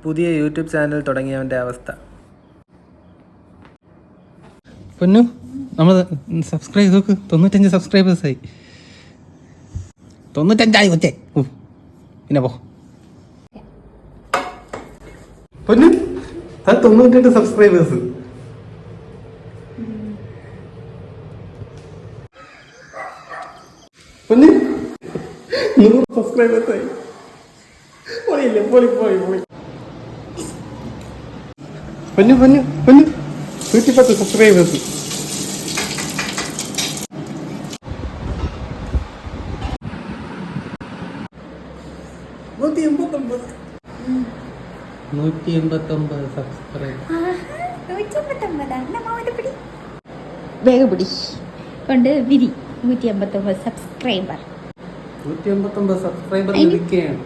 പുതിയ YouTube channel തുടങ്ങിയവൻ്റെ അവസ്ഥ. പൊന്നു, നമ്മൾ സബ്സ്ക്രൈബ് നോക്ക്, 95 സബ്സ്ക്രൈബേഴ്സായി. 95 കൊച്ചേ. പിന്നെ പോ പൊന്നു, അത് 98 സബ്സ്ക്രൈബേഴ്സ്. പൊന്നു 100 സബ്സ്ക്രൈബേഴ്സായി. പോയില്ലേ, പോയി. പൊന്നു 110 സബ്സ്ക്രൈബേഴ്സ്. വേഗം പിടി കൊണ്ട് വിരി. 189 സബ്സ്ക്രൈബർ. 189 സബ്സ്ക്രൈബർ ലഭിക്കുകയാണ്.